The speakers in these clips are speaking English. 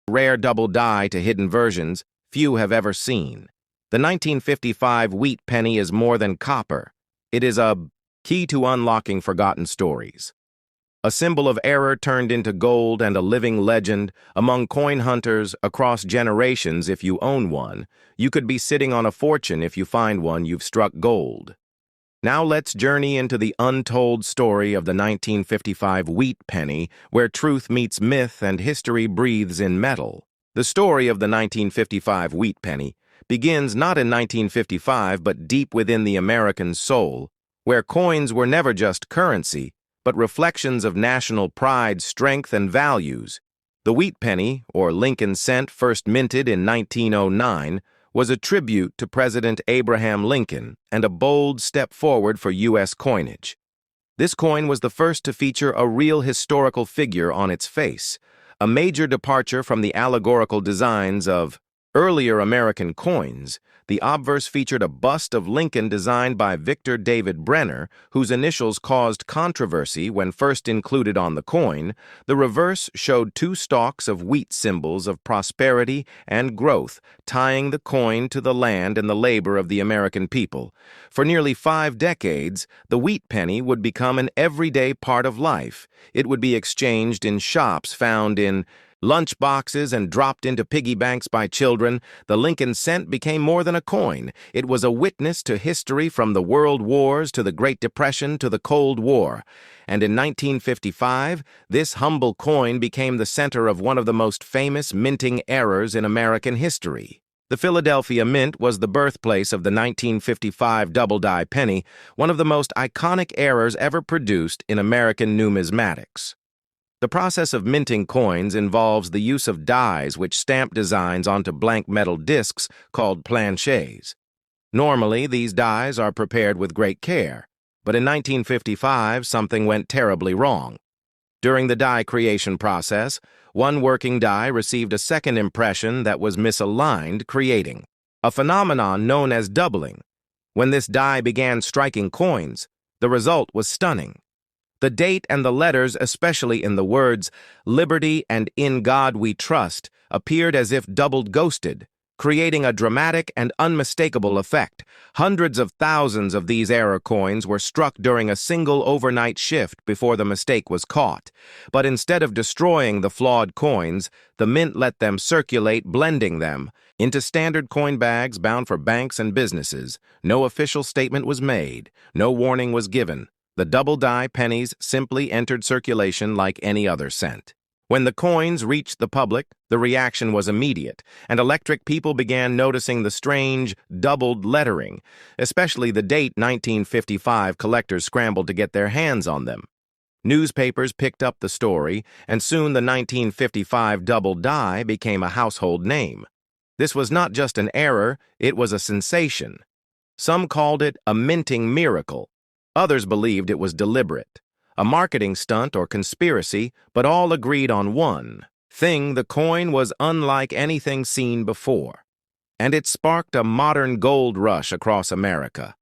rare double die to hidden versions few have ever seen. The 1955 wheat penny is more than copper. It is a key to unlocking forgotten stories. A symbol of error turned into gold and a living legend among coin hunters across generations. If you own one, you could be sitting on a fortune. If you find one, you've struck gold. Now let's journey into the untold story of the 1955 wheat penny, where truth meets myth and history breathes in metal. The story of the 1955 wheat penny begins not in 1955 but deep within the American soul, where coins were never just currency, but reflections of national pride, strength, and values. The wheat penny, or Lincoln cent, first minted in 1909, was a tribute to President Abraham Lincoln and a bold step forward for U.S. coinage. This coin was the first to feature a real historical figure on its face, a major departure from the allegorical designs of earlier American coins. The obverse featured a bust of Lincoln designed by Victor David Brenner, whose initials caused controversy when first included on the coin. The reverse showed two stalks of wheat, symbols of prosperity and growth, tying the coin to the land and the labor of the American people. For nearly 5 decades, the wheat penny would become an everyday part of life. It would be exchanged in shops, found in lunch boxes, and dropped into piggy banks by children. The Lincoln cent became more than a coin. It was a witness to history, from the World Wars to the Great Depression to the Cold War. And in 1955, this humble coin became the center of one of the most famous minting errors in American history. The Philadelphia Mint was the birthplace of the 1955 double-die penny, one of the most iconic errors ever produced in American numismatics. The process of minting coins involves the use of dies which stamp designs onto blank metal discs called planchets. Normally, these dies are prepared with great care, but in 1955, something went terribly wrong. During the die creation process, one working die received a second impression that was misaligned, creating a phenomenon known as doubling. When this die began striking coins, the result was stunning. The date and the letters, especially in the words "Liberty" and "In God We Trust," appeared as if doubled ghosted, creating a dramatic and unmistakable effect. Hundreds of thousands of these error coins were struck during a single overnight shift before the mistake was caught. But instead of destroying the flawed coins, the mint let them circulate, blending them into standard coin bags bound for banks and businesses. No official statement was made. No warning was given. The double-die pennies simply entered circulation like any other cent. When the coins reached the public, the reaction was immediate, and electric people began noticing the strange, doubled lettering. Especially the date 1955, collectors scrambled to get their hands on them. Newspapers picked up the story, and soon the 1955 double die became a household name. This was not just an error, it was a sensation. Some called it a minting miracle. Others believed it was deliberate, a marketing stunt or conspiracy, but all agreed on one thing: the coin was unlike anything seen before. And it sparked a modern gold rush across America.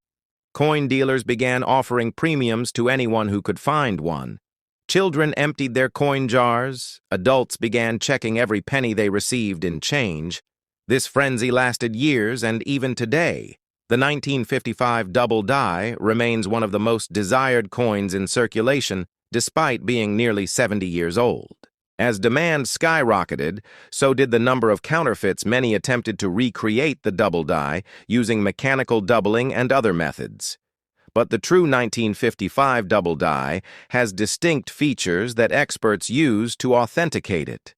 Coin dealers began offering premiums to anyone who could find one. Children emptied their coin jars. Adults began checking every penny they received in change. This frenzy lasted years, and even today, the 1955 double die remains one of the most desired coins in circulation, despite being nearly 70 years old. As demand skyrocketed, so did the number of counterfeits. Many attempted to recreate the double die using mechanical doubling and other methods. But the true 1955 double die has distinct features that experts use to authenticate it.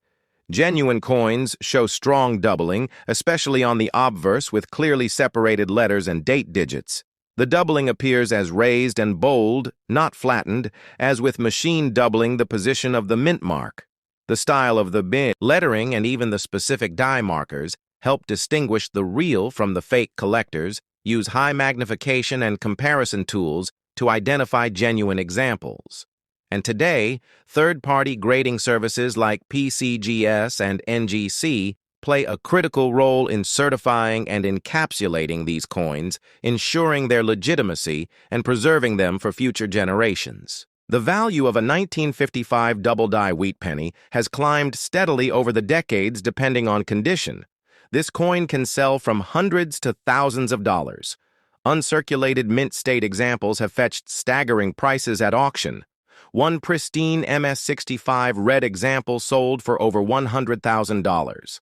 Genuine coins show strong doubling, especially on the obverse with clearly separated letters and date digits. The doubling appears as raised and bold, not flattened, as with machine doubling the position of the mint mark. The style of the bin, lettering, and even the specific die markers help distinguish the real from the fake. Collectors use high magnification and comparison tools to identify genuine examples. And today, third-party grading services like PCGS and NGC play a critical role in certifying and encapsulating these coins, ensuring their legitimacy and preserving them for future generations. The value of a 1955 double-die wheat penny has climbed steadily over the decades depending on condition. This coin can sell from hundreds to thousands of dollars. Uncirculated mint state examples have fetched staggering prices at auction. One pristine MS-65 red example sold for over $100,000.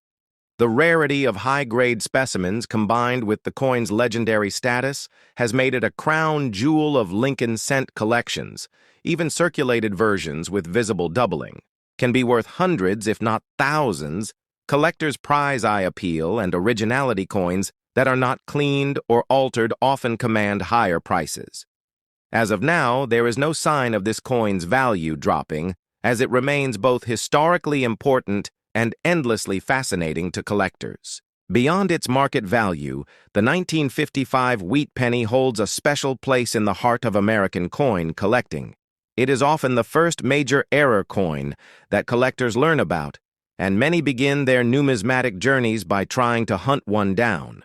The rarity of high-grade specimens combined with the coin's legendary status has made it a crown jewel of Lincoln cent collections. Even circulated versions with visible doubling can be worth hundreds, if not thousands. Collectors' prize eye appeal and originality coins that are not cleaned or altered often command higher prices. As of now, there is no sign of this coin's value dropping, as it remains both historically important and endlessly fascinating to collectors. Beyond its market value, the 1955 wheat penny holds a special place in the heart of American coin collecting. It is often the first major error coin that collectors learn about, and many begin their numismatic journeys by trying to hunt one down.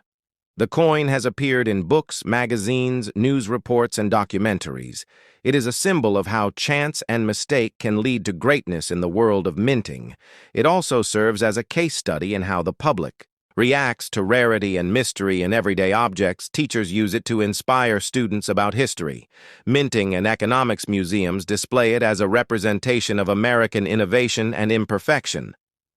The coin has appeared in books, magazines, news reports, and documentaries. It is a symbol of how chance and mistake can lead to greatness in the world of minting. It also serves as a case study in how the public reacts to rarity and mystery in everyday objects. Teachers use it to inspire students about history. Minting and economics museums display it as a representation of American innovation and imperfection.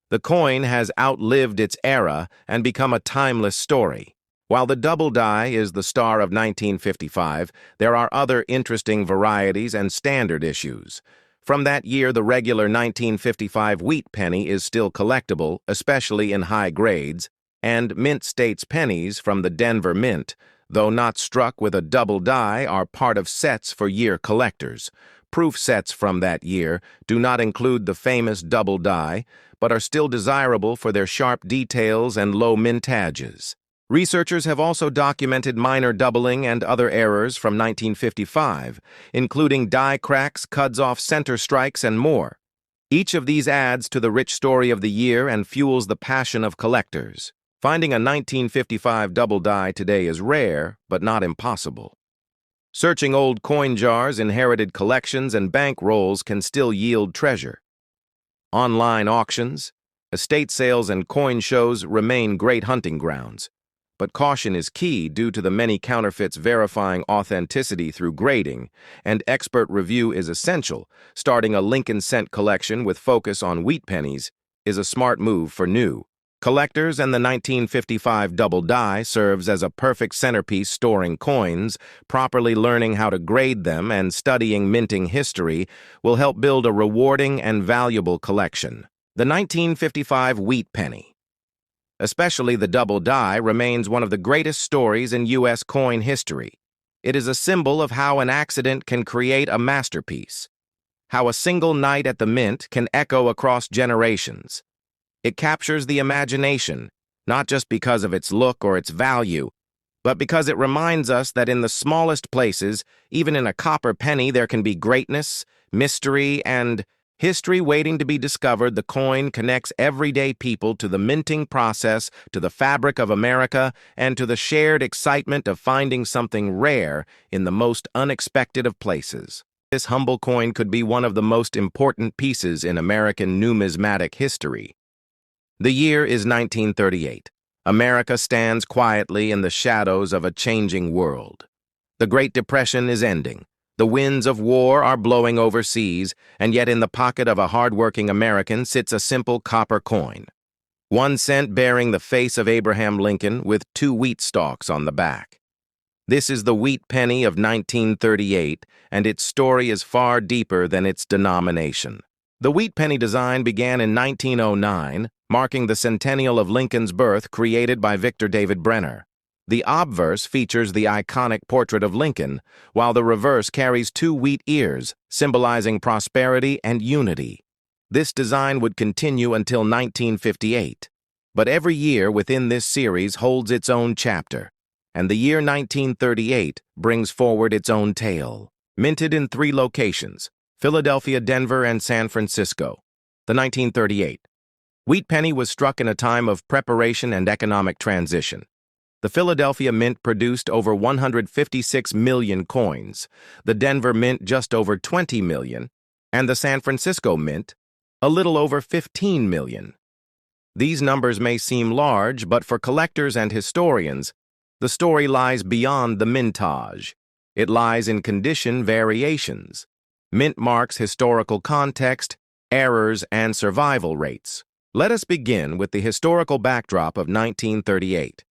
The coin has outlived its era and become a timeless story. While the double die is the star of 1955, there are other interesting varieties and standard issues. From that year, the regular 1955 wheat penny is still collectible, especially in high grades, and Mint States pennies from the Denver Mint, though not struck with a double die, are part of sets for year collectors. Proof sets from that year do not include the famous double die, but are still desirable for their sharp details and low mintages. Researchers have also documented minor doubling and other errors from 1955, including die cracks, cuts-off center strikes, and more. Each of these adds to the rich story of the year and fuels the passion of collectors. Finding a 1955 double die today is rare, but not impossible. Searching old coin jars, inherited collections, and bank rolls can still yield treasure. Online auctions, estate sales, and coin shows remain great hunting grounds. But caution is key due to the many counterfeits. Verifying authenticity through grading and expert review is essential. Starting a Lincoln cent collection with focus on wheat pennies is a smart move for new collectors, and the 1955 double die serves as a perfect centerpiece storing coins. Properly learning how to grade them and studying minting history will help build a rewarding and valuable collection. The 1955 wheat penny, especially the double die, remains one of the greatest stories in U.S. coin history. It is a symbol of how an accident can create a masterpiece, how a single night at the mint can echo across generations. It captures the imagination, not just because of its look or its value, but because it reminds us that in the smallest places, even in a copper penny, there can be greatness, mystery, and history waiting to be discovered. The coin connects everyday people to the minting process, to the fabric of America, and to the shared excitement of finding something rare in the most unexpected of places. This humble coin could be one of the most important pieces in American numismatic history. The year is 1938. America stands quietly in the shadows of a changing world. The Great Depression is ending. The winds of war are blowing overseas, and yet in the pocket of a hard-working American sits a simple copper coin. 1 cent bearing the face of Abraham Lincoln with 2 wheat stalks on the back. This is the wheat penny of 1938, and its story is far deeper than its denomination. The wheat penny design began in 1909, marking the centennial of Lincoln's birth, created by Victor David Brenner. The obverse features the iconic portrait of Lincoln, while the reverse carries 2 wheat ears, symbolizing prosperity and unity. This design would continue until 1958. But every year within this series holds its own chapter, and the year 1938 brings forward its own tale. Minted in 3 locations, Philadelphia, Denver, and San Francisco. The 1938 wheat penny was struck in a time of preparation and economic transition. The Philadelphia Mint produced over 156 million coins, the Denver Mint just over 20 million, and the San Francisco Mint a little over 15 million. These numbers may seem large, but for collectors and historians, the story lies beyond the mintage. It lies in condition variations, mint marks' historical context, errors, and survival rates. Let us begin with the historical backdrop of 1938.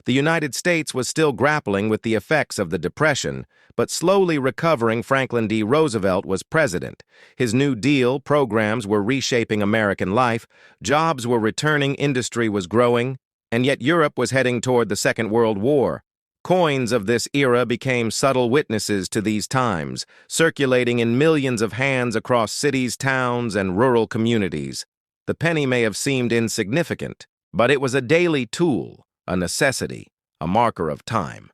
The United States was still grappling with the effects of the Depression, but slowly recovering. Franklin D. Roosevelt was president. His New Deal programs were reshaping American life, jobs were returning, industry was growing, and yet Europe was heading toward the Second World War. Coins of this era became subtle witnesses to these times, circulating in millions of hands across cities, towns, and rural communities. The penny may have seemed insignificant, but it was a daily tool, a necessity, a marker of time.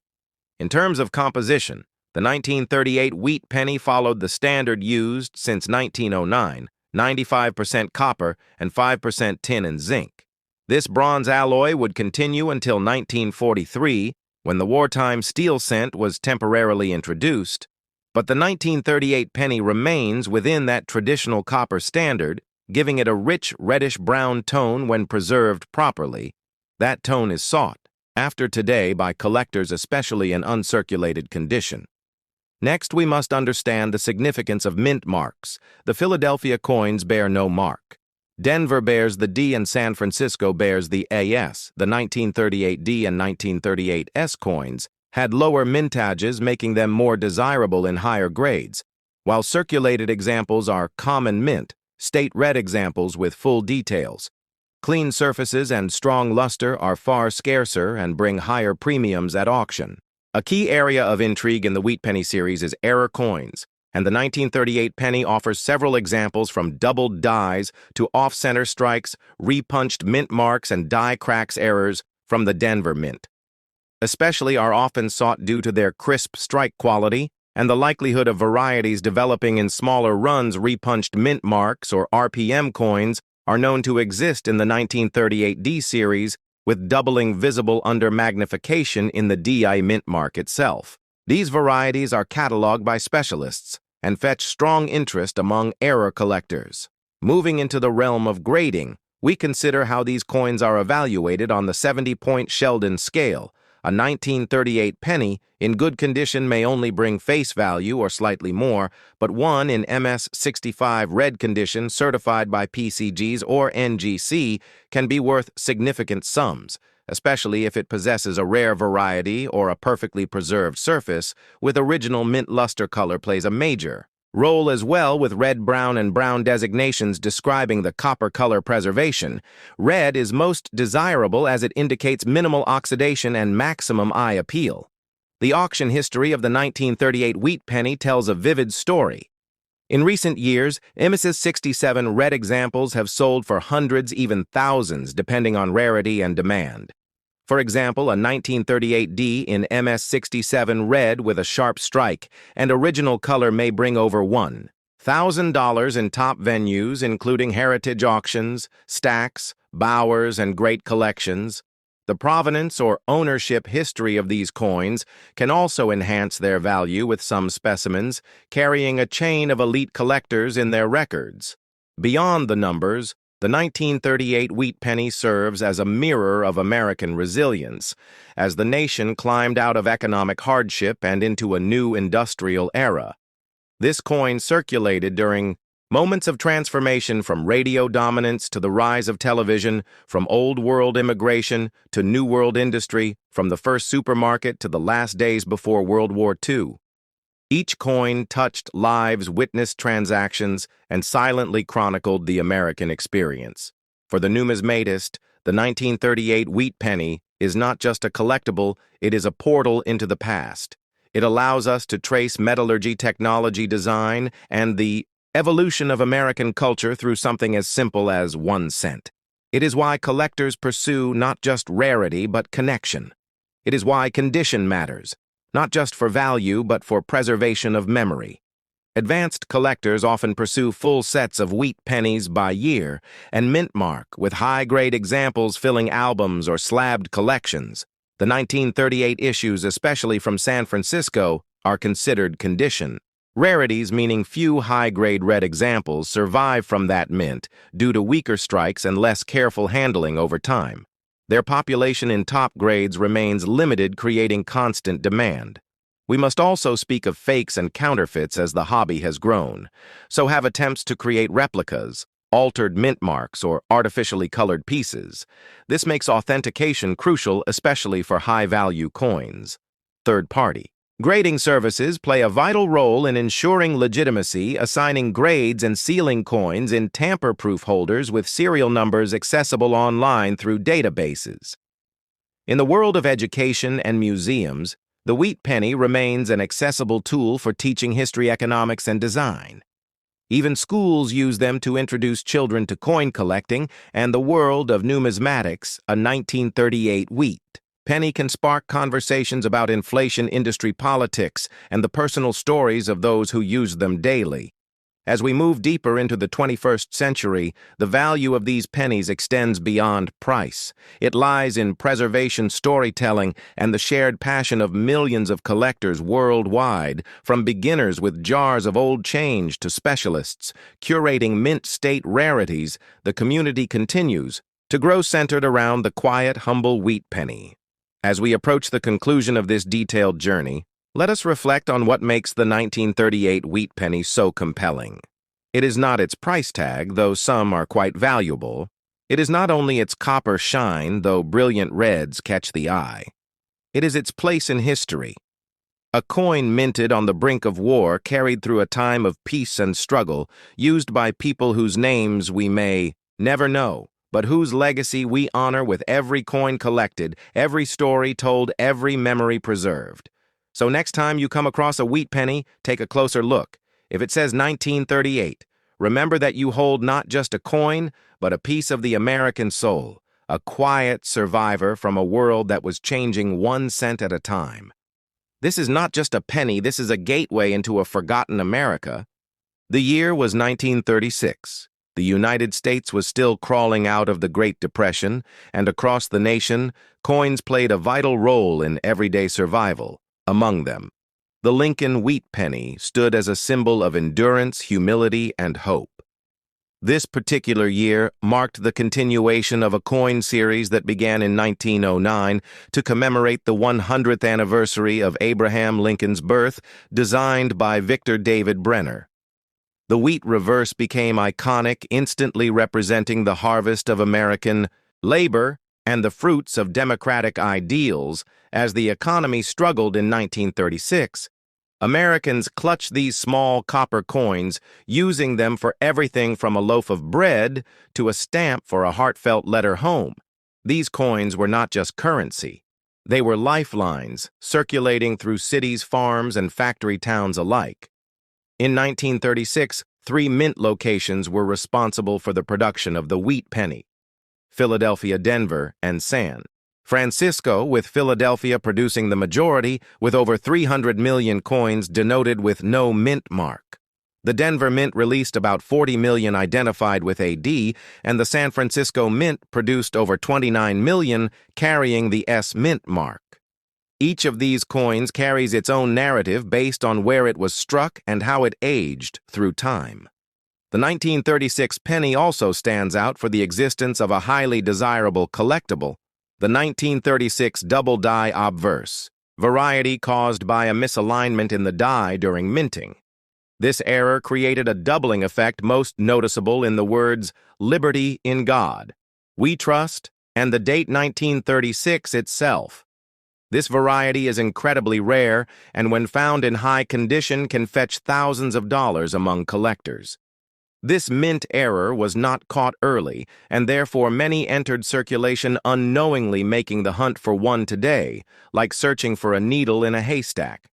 In terms of composition, the 1938 wheat penny followed the standard used since 1909, 95% copper and 5% tin and zinc. This bronze alloy would continue until 1943, when the wartime steel cent was temporarily introduced, but the 1938 penny remains within that traditional copper standard, giving it a rich reddish-brown tone when preserved properly. That tone is sought, after today, by collectors, especially in uncirculated condition. Next, we must understand the significance of mint marks. The Philadelphia coins bear no mark. Denver bears the D and San Francisco bears the AS. The 1938 D and 1938 S coins had lower mintages, making them more desirable in higher grades, while circulated examples are common mint, state red examples with full details. Clean surfaces and strong luster are far scarcer and bring higher premiums at auction. A key area of intrigue in the wheat penny series is error coins, and the 1938 penny offers several examples from doubled dies to off-center strikes, repunched mint marks, and die cracks. Errors from the Denver Mint especially are often sought due to their crisp strike quality and the likelihood of varieties developing in smaller runs. Repunched mint marks, or RPM coins, are known to exist in the 1938 D series, with doubling visible under magnification in the DI mint mark itself. These varieties are cataloged by specialists and fetch strong interest among error collectors. Moving into the realm of grading, we consider how these coins are evaluated on the 70-point Sheldon scale. A 1938 penny in good condition may only bring face value or slightly more, but one in MS65 red condition certified by PCGs or NGC can be worth significant sums, especially if it possesses a rare variety or a perfectly preserved surface with original mint luster. Color plays a major role as well, with red, brown, and brown designations describing the copper color preservation. Red is most desirable as it indicates minimal oxidation and maximum eye appeal. The auction history of the 1938 wheat penny tells a vivid story. In recent years, MS67 red examples have sold for hundreds, even thousands, depending on rarity and demand. For example, a 1938 D in MS67 red with a sharp strike and original color may bring over $1,000 in top venues, including heritage auctions, stacks, Bowers, and great collections. The provenance or ownership history of these coins can also enhance their value, with some specimens carrying a chain of elite collectors in their records. Beyond the numbers, the 1938 wheat penny serves as a mirror of American resilience, as the nation climbed out of economic hardship and into a new industrial era. This coin circulated during moments of transformation, from radio dominance to the rise of television, from old world immigration to new world industry, from the first supermarket to the last days before World War II. Each coin touched lives, witnessed transactions, and silently chronicled the American experience. For the numismatist, the 1938 wheat penny is not just a collectible, it is a portal into the past. It allows us to trace metallurgy, technology, design, and the evolution of American culture through something as simple as 1 cent. It is why collectors pursue not just rarity, but connection. It is why condition matters, not just for value, but for preservation of memory. Advanced collectors often pursue full sets of wheat pennies by year and mint mark, with high-grade examples filling albums or slabbed collections. The 1938 issues, especially from San Francisco, are considered condition. Rarities, meaning few high-grade red examples, survive from that mint due to weaker strikes and less careful handling over time. Their population in top grades remains limited, creating constant demand. We must also speak of fakes and counterfeits as the hobby has grown. So have attempts to create replicas, altered mint marks, or artificially colored pieces. This makes authentication crucial, especially for high-value coins. Third party. Grading services play a vital role in ensuring legitimacy, assigning grades and sealing coins in tamper-proof holders with serial numbers accessible online through databases. In the world of education and museums, the wheat penny remains an accessible tool for teaching history, economics, and design. Even schools use them to introduce children to coin collecting and the world of numismatics. A 1938 wheat penny can spark conversations about inflation, industry politics, and the personal stories of those who use them daily. As we move deeper into the 21st century, the value of these pennies extends beyond price. It lies in preservation, storytelling, and the shared passion of millions of collectors worldwide, from beginners with jars of old change to specialists curating mint state rarities. The community continues to grow, centered around the quiet, humble wheat penny. As we approach the conclusion of this detailed journey, let us reflect on what makes the 1938 wheat penny so compelling. It is not its price tag, though some are quite valuable. It is not only its copper shine, though brilliant reds catch the eye. It is its place in history. A coin minted on the brink of war, carried through a time of peace and struggle, used by people whose names we may never know, but whose legacy we honor with every coin collected, every story told, every memory preserved. So next time you come across a wheat penny, take a closer look. If it says 1938, remember that you hold not just a coin, but a piece of the American soul, a quiet survivor from a world that was changing 1 cent at a time. This is not just a penny, this is a gateway into a forgotten America. The year was 1936. The United States was still crawling out of the Great Depression, and across the nation, coins played a vital role in everyday survival. Among them, the Lincoln wheat penny stood as a symbol of endurance, humility, and hope. This particular year marked the continuation of a coin series that began in 1909 to commemorate the 100th anniversary of Abraham Lincoln's birth, designed by Victor David Brenner. The wheat reverse became iconic, instantly representing the harvest of American labor and the fruits of democratic ideals. As the economy struggled in 1936, Americans clutched these small copper coins, using them for everything from a loaf of bread to a stamp for a heartfelt letter home. These coins were not just currency. They were lifelines, circulating through cities, farms, and factory towns alike. In 1936, 3 mint locations were responsible for the production of the wheat penny: Philadelphia, Denver, and San Francisco, with Philadelphia producing the majority, with over 300 million coins denoted with no mint mark. The Denver Mint released about 40 million identified with AD, and the San Francisco Mint produced over 29 million carrying the S Mint mark. Each of these coins carries its own narrative based on where it was struck and how it aged through time. The 1936 penny also stands out for the existence of a highly desirable collectible, the 1936 double die obverse, variety caused by a misalignment in the die during minting. This error created a doubling effect most noticeable in the words "Liberty in God," "We Trust," and the date 1936 itself. This variety is incredibly rare, and when found in high condition can fetch thousands of dollars among collectors. This mint error was not caught early, and therefore many entered circulation unknowingly, making the hunt for one today like searching for a needle in a haystack.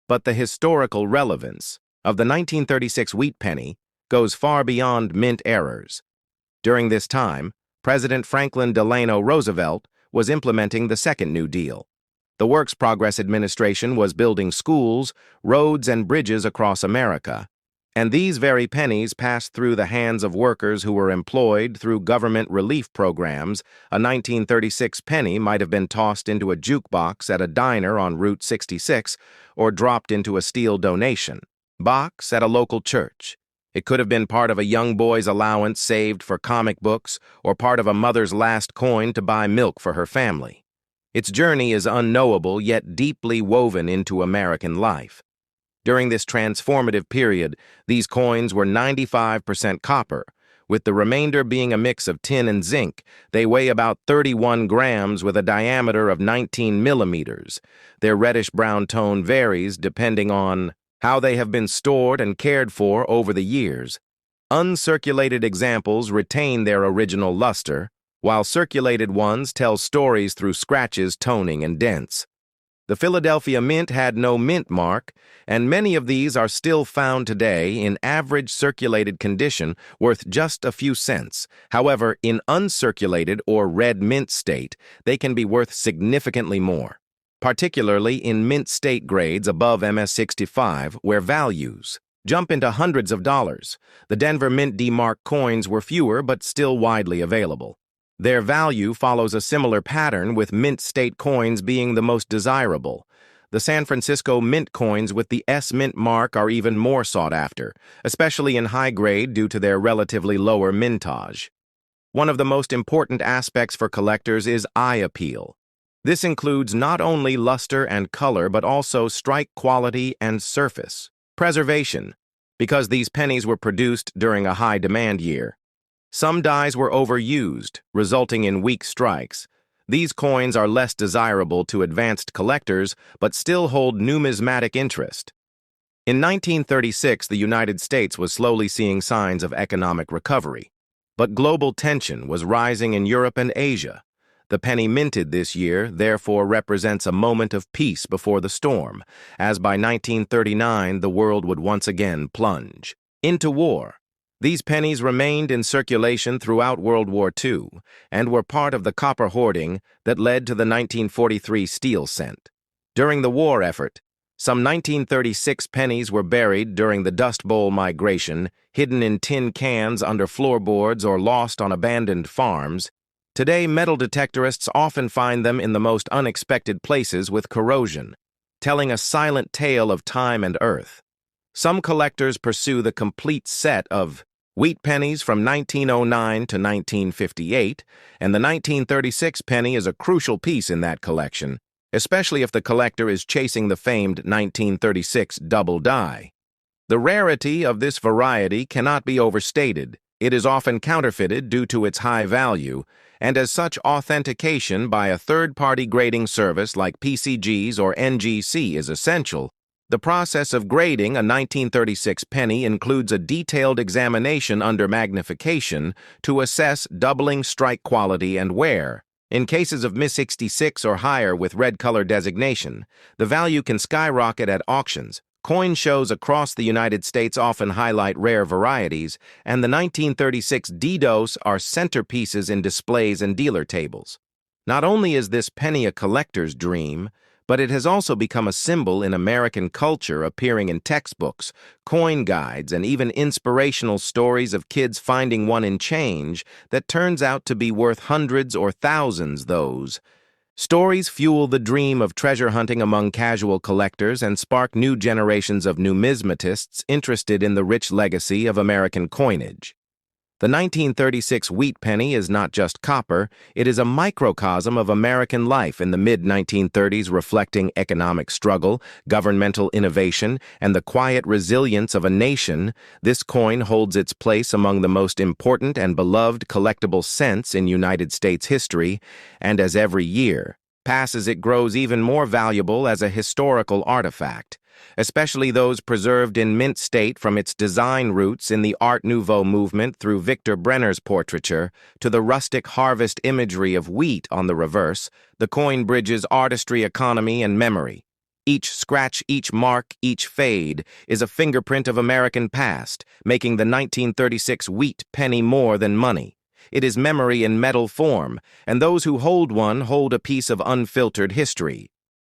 But the historical relevance of the 1936 wheat penny goes far beyond mint errors. During this time, President Franklin Delano Roosevelt was implementing the Second New Deal. The Works Progress Administration was building schools, roads, and bridges across America. And these very pennies passed through the hands of workers who were employed through government relief programs. A 1936 penny might have been tossed into a jukebox at a diner on Route 66 or dropped into a steel donation box at a local church. It could have been part of a young boy's allowance saved for comic books or part of a mother's last coin to buy milk for her family. Its journey is unknowable yet deeply woven into American life. During this transformative period, these coins were 95% copper, with the remainder being a mix of tin and zinc. They weigh about 31 grams with a diameter of 19 millimeters. Their reddish-brown tone varies depending on how they have been stored and cared for over the years. Uncirculated examples retain their original luster, while circulated ones tell stories through scratches, toning, and dents. The Philadelphia Mint had no mint mark, and many of these are still found today in average circulated condition, worth just a few cents. However, in uncirculated or red mint state, they can be worth significantly more, particularly in mint state grades above MS-65, where values jump into hundreds of dollars. The Denver Mint D-Mark coins were fewer but still widely available. Their value follows a similar pattern, with mint state coins being the most desirable. The San Francisco Mint coins with the S Mint mark are even more sought after, especially in high grade due to their relatively lower mintage. One of the most important aspects for collectors is eye appeal. This includes not only luster and color but also strike quality and surface preservation, because these pennies were produced during a high-demand year. Some dies were overused, resulting in weak strikes. These coins are less desirable to advanced collectors, but still hold numismatic interest. In 1936, the United States was slowly seeing signs of economic recovery, but global tension was rising in Europe and Asia. The penny minted this year therefore represents a moment of peace before the storm, as by 1939 the world would once again plunge into war. These pennies remained in circulation throughout World War II and were part of the copper hoarding that led to the 1943 steel cent. During the war effort, some 1936 pennies were buried during the Dust Bowl migration, hidden in tin cans under floorboards or lost on abandoned farms. Today, metal detectorists often find them in the most unexpected places with corrosion, telling a silent tale of time and earth. Some collectors pursue the complete set of wheat pennies from 1909 to 1958, and the 1936 penny is a crucial piece in that collection, especially if the collector is chasing the famed 1936 double die. The rarity of this variety cannot be overstated. It is often counterfeited due to its high value, and as such, authentication by a third-party grading service like PCGs or NGC is essential. The process of grading a 1936 penny includes a detailed examination under magnification to assess doubling strike quality and wear. In cases of MS-66 or higher with red color designation, the value can skyrocket at auctions. Coin shows across the United States often highlight rare varieties, and the 1936 DDoS are centerpieces in displays and dealer tables. Not only is this penny a collector's dream, but it has also become a symbol in American culture, appearing in textbooks, coin guides, and even inspirational stories of kids finding one in change that turns out to be worth hundreds or thousands. Those stories fuel the dream of treasure hunting among casual collectors and spark new generations of numismatists interested in the rich legacy of American coinage. The 1936 wheat penny is not just copper, it is a microcosm of American life in the mid-1930s, reflecting economic struggle, governmental innovation, and the quiet resilience of a nation. This coin holds its place among the most important and beloved collectible cents in United States history, and as every year passes, it grows even more valuable as a historical artifact, especially those preserved in mint state, from its design roots in the Art Nouveau movement through Victor Brenner's portraiture to the rustic harvest imagery of wheat on the reverse. The coin bridges artistry, economy, and memory. Each scratch, each mark, each fade is a fingerprint of American past, making the 1936 wheat penny more than money. It is memory in metal form, and those who hold one hold a piece of unfiltered history.